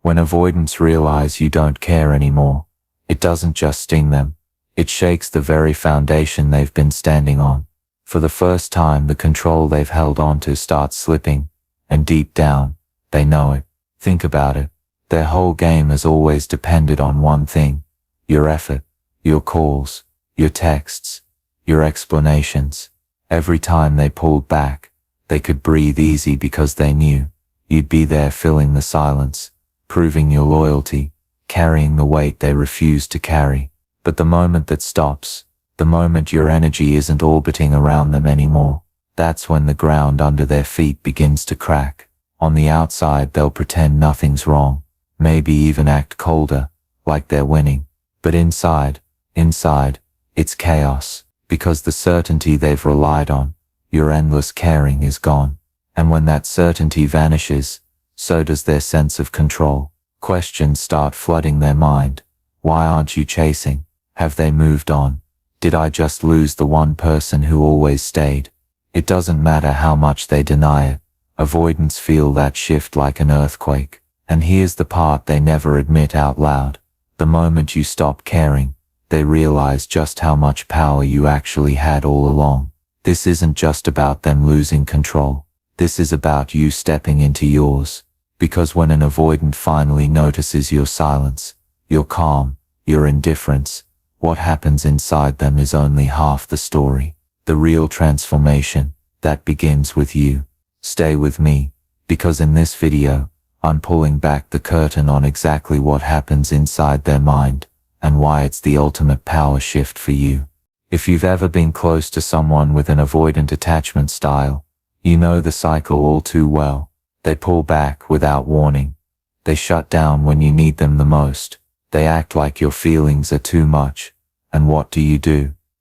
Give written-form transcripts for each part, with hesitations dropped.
When avoidants realize you don't care anymore, it doesn't just sting them, it shakes the very foundation they've been standing on. For the first time, the control they've held onto starts slipping, and deep down, they know it. Think about it. Their whole game has always depended on one thing: your effort, your calls, your texts, your explanations. Every time they pulled back, they could breathe easy because they knew you'd be there filling the silence, proving your loyalty, carrying the weight they refused to carry. But the moment that stops, the moment your energy isn't orbiting around them anymore, that's when the ground under their feet begins to crack. On the outside, they'll pretend nothing's wrong, maybe even act colder, like they're winning. But inside, it's chaos, because the certainty they've relied on, your endless caring, is gone. And when that certainty vanishes, so does their sense of control. Questions start flooding their mind. Why aren't you chasing? Have they moved on? Did I just lose the one person who always stayed? It doesn't matter how much they deny it. Avoidants feel that shift like an earthquake. And here's the part they never admit out loud. The moment you stop caring, they realize just how much power you actually had all along. This isn't just about them losing control. This is about you stepping into yours. Because when an avoidant finally notices your silence, your calm, your indifference, what happens inside them is only half the story. The real transformation, that begins with you. Stay with me, because in this video, I'm pulling back the curtain on exactly what happens inside their mind, and why it's the ultimate power shift for you. If you've ever been close to someone with an avoidant attachment style, you know the cycle all too well. They pull back without warning. They shut down when you need them the most. They act like your feelings are too much. And what do?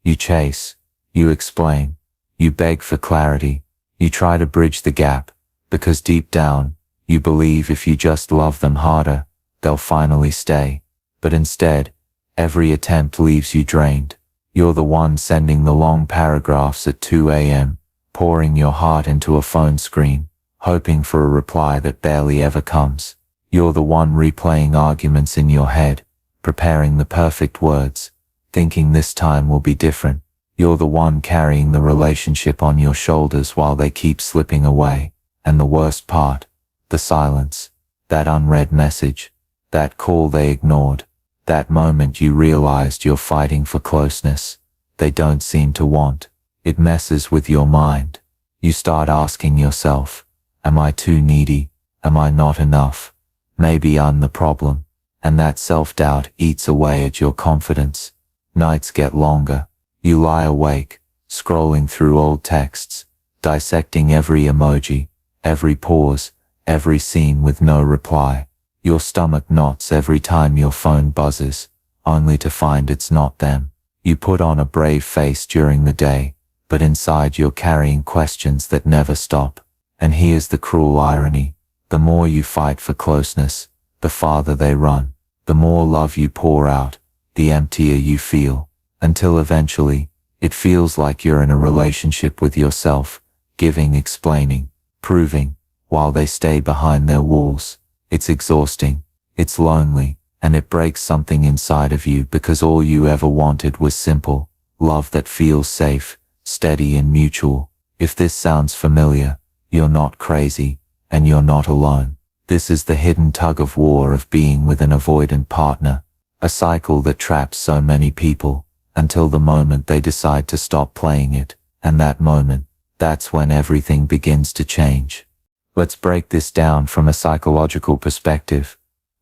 You chase. You explain. You beg for clarity. You try to bridge the gap, because deep down, you believe if you just love them harder, they'll finally stay. But instead, every attempt leaves you drained. You're the one sending the long paragraphs at 2 a.m., pouring your heart into a phone screen, hoping for a reply that barely ever comes. You're the one replaying arguments in your head, preparing the perfect words, thinking this time will be different. You're the one carrying the relationship on your shoulders while they keep slipping away. And the worst part, the silence, that unread message, that call they ignored, that moment you realized you're fighting for closeness they don't seem to want. It messes with your mind. You start asking yourself, am I too needy? Am I not enough? Maybe I'm the problem. And that self-doubt eats away at your confidence. Nights get longer. You lie awake, scrolling through old texts, dissecting every emoji, every pause, every scene with no reply. Your stomach knots every time your phone buzzes, only to find it's not them. You put on a brave face during the day, but inside you're carrying questions that never stop. And here's the cruel irony. The more you fight for closeness, the farther they run. The more love you pour out, the emptier you feel. Until eventually, it feels like you're in a relationship with yourself, giving, explaining, proving, while they stay behind their walls. It's exhausting, it's lonely, and it breaks something inside of you, because all you ever wanted was simple love that feels safe, steady and mutual. If this sounds familiar, you're not crazy, and you're not alone. This is the hidden tug-of-war of being with an avoidant partner, a cycle that traps so many people, until the moment they decide to stop playing it. And that moment, that's when everything begins to change. Let's break this down from a psychological perspective,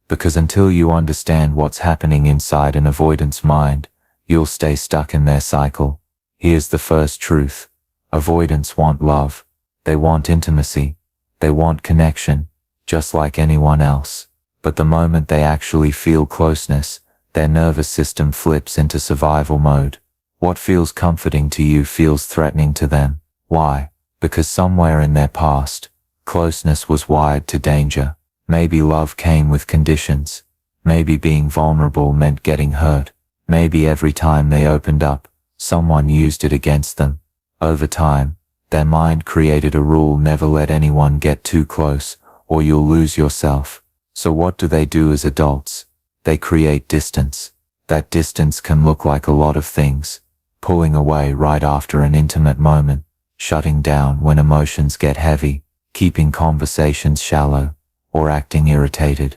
because until you understand what's happening inside an avoidant's mind, you'll stay stuck in their cycle. Here's the first truth. Avoidants want love. They want intimacy. They want connection, just like anyone else. But the moment they actually feel closeness, their nervous system flips into survival mode. What feels comforting to you feels threatening to them. Why? Because somewhere in their past, closeness was wired to danger. Maybe love came with conditions. Maybe being vulnerable meant getting hurt. Maybe every time they opened up, someone used it against them. Over time, their mind created a rule: never let anyone get too close, or you'll lose yourself. So what do they do as adults? They create distance. That distance can look like a lot of things. Pulling away right after an intimate moment, shutting down when emotions get heavy, keeping conversations shallow, or acting irritated.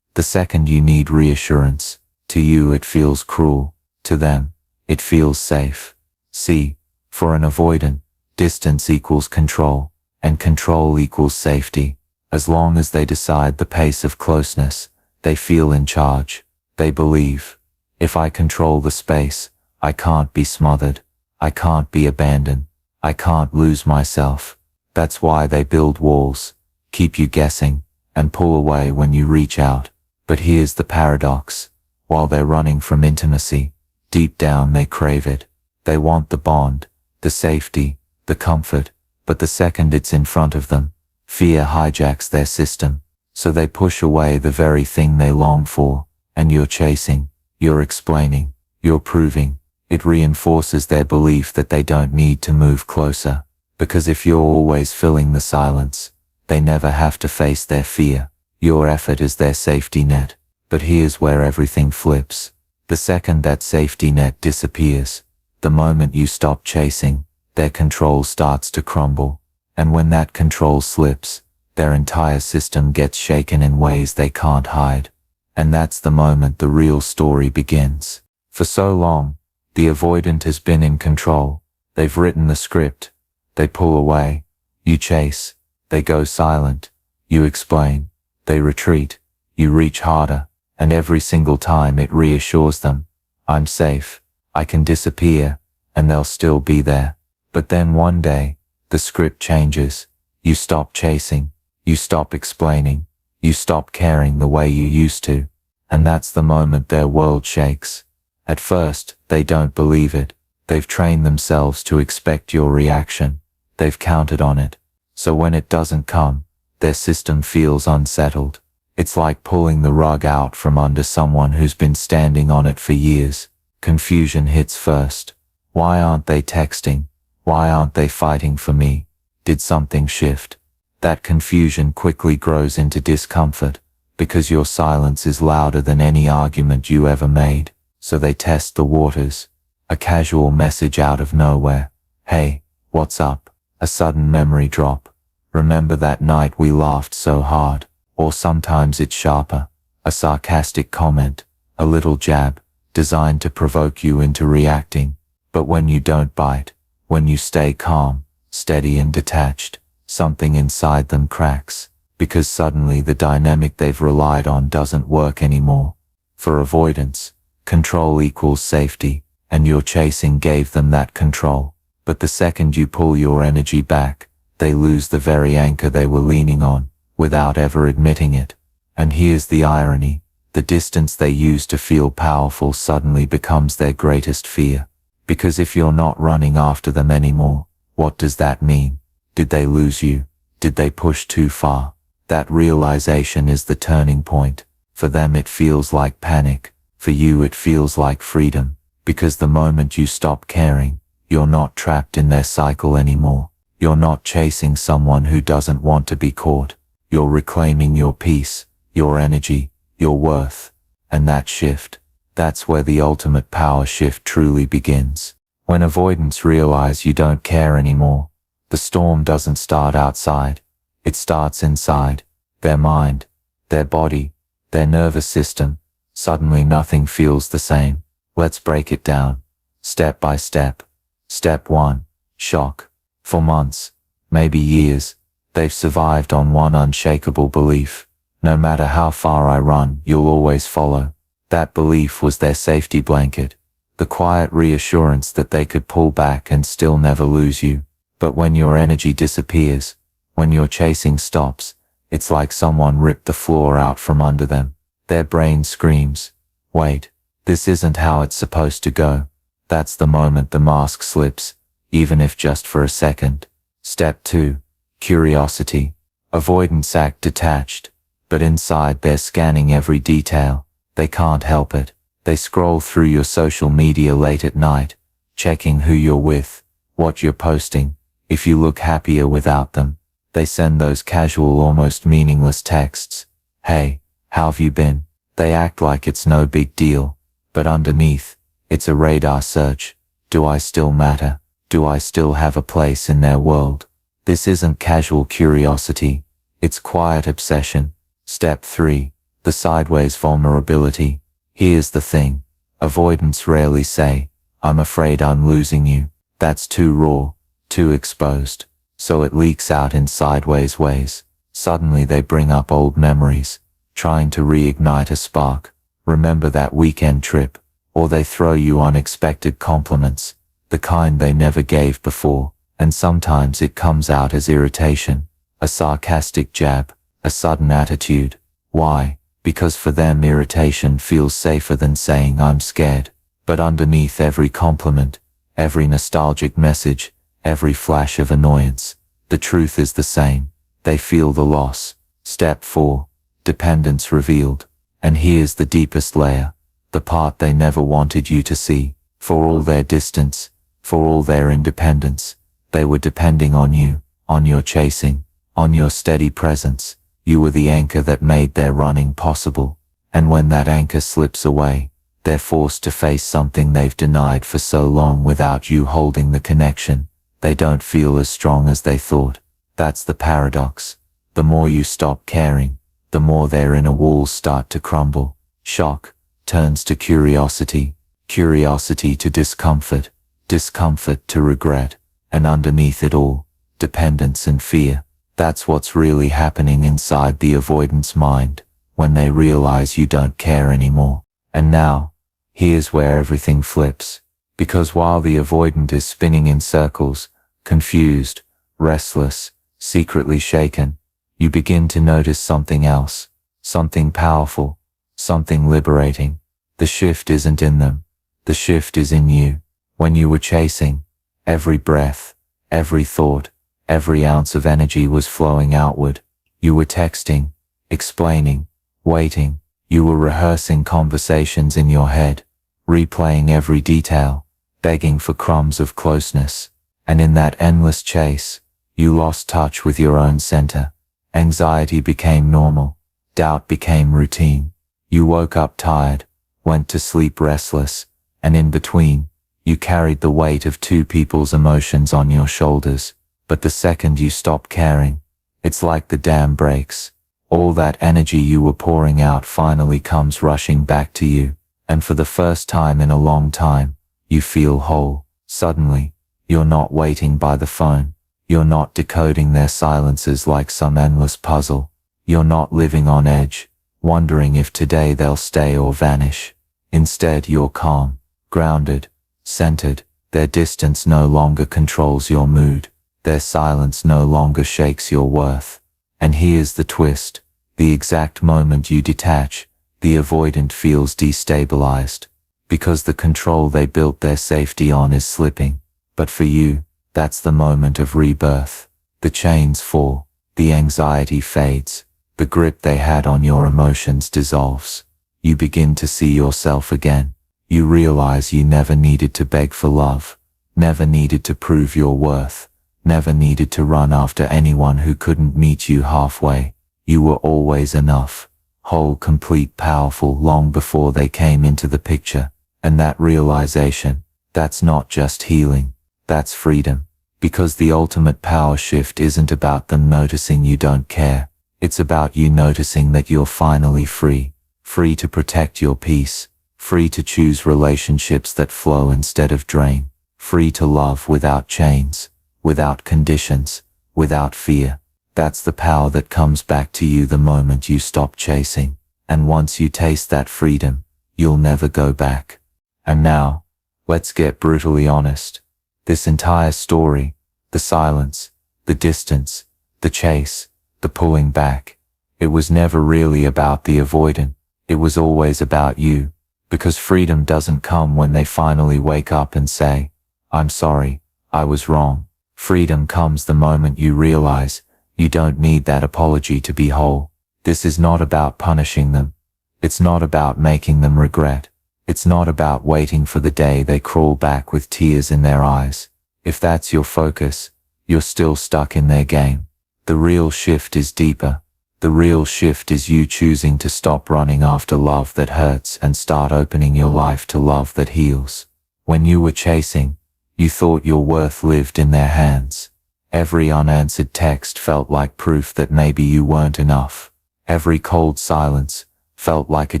The second you need reassurance, to you it feels cruel, to them, it feels safe. See, for an avoidant, distance equals control, and control equals safety. As long as they decide the pace of closeness, they feel in charge. They believe, if I control the space, I can't be smothered, I can't be abandoned, I can't lose myself. That's why they build walls, keep you guessing, and pull away when you reach out. But here's the paradox. While they're running from intimacy, deep down they crave it. They want the bond, the safety, the comfort, but the second it's in front of them, fear hijacks their system. So they push away the very thing they long for, and you're chasing, you're explaining, you're proving. It reinforces their belief that they don't need to move closer, because if you're always filling the silence, they never have to face their fear. Your effort is their safety net. But here's where everything flips. The second that safety net disappears, the moment you stop chasing, their control starts to crumble. And when that control slips, their entire system gets shaken in ways they can't hide. And that's the moment the real story begins. For so long, the avoidant has been in control. They've written the script. They pull away. You chase. They go silent. You explain. They retreat. You reach harder. And every single time it reassures them, I'm safe. I can disappear, and they'll still be there. But then one day, the script changes. You stop chasing. You stop explaining. You stop caring the way you used to. And that's the moment their world shakes. At first, they don't believe it. They've trained themselves to expect your reaction. They've counted on it. So when it doesn't come, their system feels unsettled. It's like pulling the rug out from under someone who's been standing on it for years. Confusion hits first. Why aren't they texting? Why aren't they fighting for me? Did something shift? That confusion quickly grows into discomfort, because your silence is louder than any argument you ever made. So they test the waters. A casual message out of nowhere. Hey, what's up? A sudden memory drop. Remember that night we laughed so hard? Or sometimes it's sharper. A sarcastic comment. A little jab, designed to provoke you into reacting. But when you don't bite, when you stay calm, steady and detached, something inside them cracks, because suddenly the dynamic they've relied on doesn't work anymore. For avoidance, control equals safety, and your chasing gave them that control. But the second you pull your energy back, they lose the very anchor they were leaning on, without ever admitting it. And here's the irony. The distance they used to feel powerful suddenly becomes their greatest fear. Because if you're not running after them anymore, what does that mean? Did they lose you? Did they push too far? That realization is the turning point. For them it feels like panic. For you it feels like freedom. Because the moment you stop caring, you're not trapped in their cycle anymore. You're not chasing someone who doesn't want to be caught. You're reclaiming your peace, your energy, your worth. And that shift, that's where the ultimate power shift truly begins. When avoidants realize you don't care anymore, the storm doesn't start outside. It starts inside. Their mind, their body, their nervous system. Suddenly nothing feels the same. Let's break it down, step by step. Step 1, shock. For months, maybe years, they've survived on one unshakable belief. No matter how far I run, you'll always follow. That belief was their safety blanket, the quiet reassurance that they could pull back and still never lose you. But when your energy disappears, when your chasing stops, it's like someone ripped the floor out from under them. Their brain screams, wait, this isn't how it's supposed to go. That's the moment the mask slips, even if just for a second. Step 2, curiosity. Avoidants act detached, but inside they're scanning every detail. They can't help it. They scroll through your social media late at night, checking who you're with, what you're posting, if you look happier without them. They send those casual, almost meaningless texts. Hey, How've you been? They act like it's no big deal, but underneath, it's a radar search. Do I still matter? Do I still have a place in their world? This isn't casual curiosity, it's quiet obsession. Step 3. The sideways vulnerability. Here's the thing. Avoidants rarely say, I'm afraid I'm losing you. That's too raw, too exposed. So it leaks out in sideways ways. Suddenly they bring up old memories, trying to reignite a spark. Remember that weekend trip? Or they throw you unexpected compliments, the kind they never gave before, and sometimes it comes out as irritation, a sarcastic jab, a sudden attitude. Why? Because for them irritation feels safer than saying I'm scared. But underneath every compliment, every nostalgic message, every flash of annoyance, the truth is the same. They feel the loss. Step 4. Dependence revealed. And here's the deepest layer, the part they never wanted you to see. For all their distance, for all their independence, they were depending on you, on your chasing, on your steady presence. You were the anchor that made their running possible. And when that anchor slips away, they're forced to face something they've denied for so long. Without you holding the connection, they don't feel as strong as they thought. That's the paradox. The more you stop caring, the more their inner walls start to crumble. Shock turns to curiosity, curiosity to discomfort, discomfort to regret, and underneath it all, dependence and fear. That's what's really happening inside the avoidance mind, when they realize you don't care anymore. And now, here's where everything flips. Because while the avoidant is spinning in circles, confused, restless, secretly shaken, you begin to notice something else, something powerful, something liberating. The shift isn't in them. The shift is in you. When you were chasing, every breath, every thought, every ounce of energy was flowing outward. You were texting, explaining, waiting. You were rehearsing conversations in your head, replaying every detail, begging for crumbs of closeness. And in that endless chase, you lost touch with your own center. Anxiety became normal. Doubt became routine. You woke up tired, went to sleep restless, and in between, you carried the weight of two people's emotions on your shoulders. But the second you stop caring, it's like the dam breaks. All that energy you were pouring out finally comes rushing back to you. And for the first time in a long time, you feel whole. Suddenly, you're not waiting by the phone. You're not decoding their silences like some endless puzzle. You're not living on edge, wondering if today they'll stay or vanish. Instead, you're calm, grounded, centered. Their distance no longer controls your mood. Their silence no longer shakes your worth. And here's the twist. The exact moment you detach, the avoidant feels destabilized, because the control they built their safety on is slipping. But for you, that's the moment of rebirth. The chains fall, the anxiety fades, the grip they had on your emotions dissolves. You begin to see yourself again. You realize you never needed to beg for love, never needed to prove your worth, never needed to run after anyone who couldn't meet you halfway. You were always enough, whole, complete, powerful, long before they came into the picture. And that realization, that's not just healing, that's freedom. Because the ultimate power shift isn't about them noticing you don't care. It's about you noticing that you're finally free. Free to protect your peace. Free to choose relationships that flow instead of drain. Free to love without chains, without conditions, without fear. That's the power that comes back to you the moment you stop chasing. And once you taste that freedom, you'll never go back. And now, let's get brutally honest. This entire story, the silence, the distance, the chase, the pulling back, it was never really about the avoidant. It was always about you. Because freedom doesn't come when they finally wake up and say, I'm sorry, I was wrong. Freedom comes the moment you realize you don't need that apology to be whole. This is not about punishing them. It's not about making them regret. It's not about waiting for the day they crawl back with tears in their eyes. If that's your focus, you're still stuck in their game. The real shift is deeper. The real shift is you choosing to stop running after love that hurts and start opening your life to love that heals. When you were chasing, you thought your worth lived in their hands. Every unanswered text felt like proof that maybe you weren't enough. Every cold silence felt like a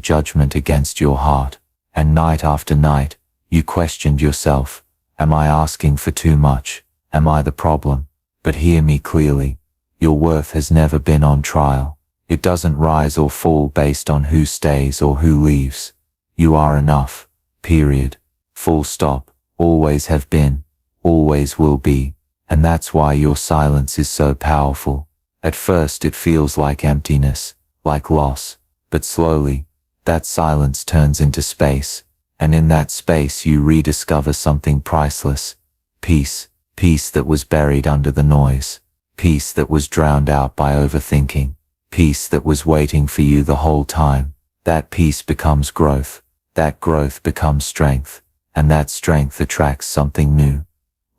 judgment against your heart. And night after night, you questioned yourself. Am I asking for too much? Am I the problem? But hear me clearly. Your worth has never been on trial. It doesn't rise or fall based on who stays or who leaves. You are enough. Period. Full stop. Always have been. Always will be. And that's why your silence is so powerful. At first it feels like emptiness, like loss. But slowly, that silence turns into space. And in that space you rediscover something priceless. Peace. Peace that was buried under the noise. Peace that was drowned out by overthinking. Peace that was waiting for you the whole time. That peace becomes growth. That growth becomes strength. And that strength attracts something new.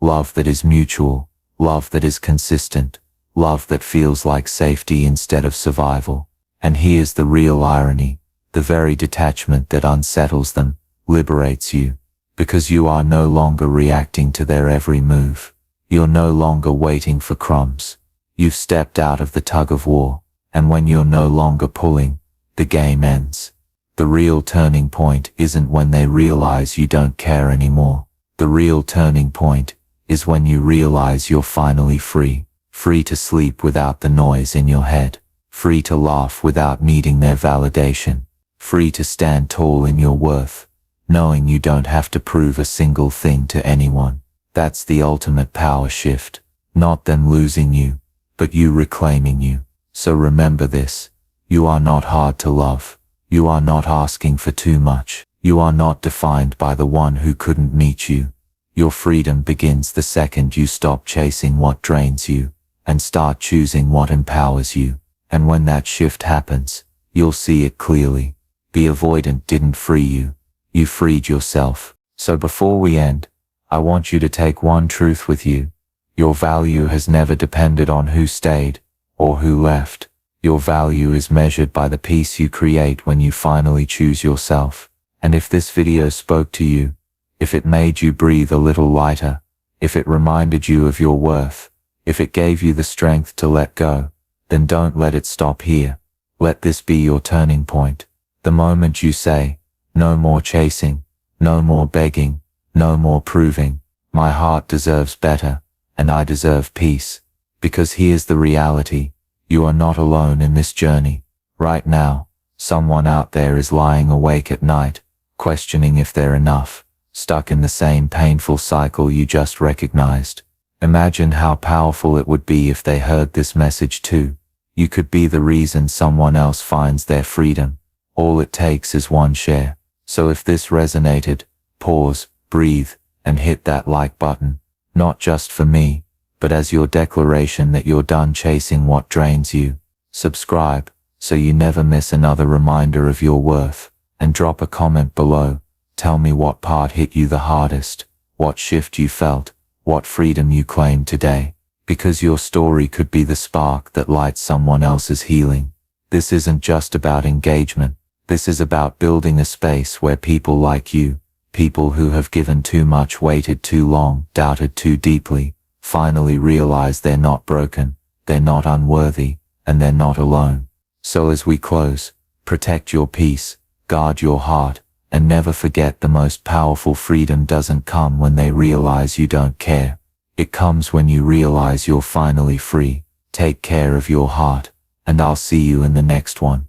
Love that is mutual. Love that is consistent. Love that feels like safety instead of survival. And here's the real irony. The very detachment that unsettles them liberates you. Because you are no longer reacting to their every move. You're no longer waiting for crumbs. You've stepped out of the tug of war. And when you're no longer pulling, the game ends. The real turning point isn't when they realize you don't care anymore. The real turning point is when you realize you're finally free. Free to sleep without the noise in your head. Free to laugh without needing their validation. Free to stand tall in your worth, knowing you don't have to prove a single thing to anyone. That's the ultimate power shift. Not them losing you, but you reclaiming you. So remember this. You are not hard to love. You are not asking for too much. You are not defined by the one who couldn't meet you. Your freedom begins the second you stop chasing what drains you and start choosing what empowers you. And when that shift happens, you'll see it clearly. The avoidant didn't free you. You freed yourself. So before we end, I want you to take one truth with you. Your value has never depended on who stayed or who left. Your value is measured by the peace you create when you finally choose yourself. And if this video spoke to you, if it made you breathe a little lighter, if it reminded you of your worth, if it gave you the strength to let go, then don't let it stop here. Let this be your turning point. The moment you say, no more chasing, no more begging, no more proving, my heart deserves better, and I deserve peace. Because here's the reality. You are not alone in this journey. Right now, someone out there is lying awake at night, questioning if they're enough, stuck in the same painful cycle you just recognized. Imagine how powerful it would be if they heard this message too. You could be the reason someone else finds their freedom. All it takes is one share. So if this resonated, pause, breathe, and hit that like button. Not just for me, but as your declaration that you're done chasing what drains you. Subscribe, so you never miss another reminder of your worth. And drop a comment below. Tell me what part hit you the hardest, what shift you felt, what freedom you claimed today. Because your story could be the spark that lights someone else's healing. This isn't just about engagement. This is about building a space where people like you, people who have given too much, waited too long, doubted too deeply, finally realize they're not broken, they're not unworthy, and they're not alone. So as we close, protect your peace, guard your heart, and never forget the most powerful freedom doesn't come when they realize you don't care. It comes when you realize you're finally free. Take care of your heart, and I'll see you in the next one.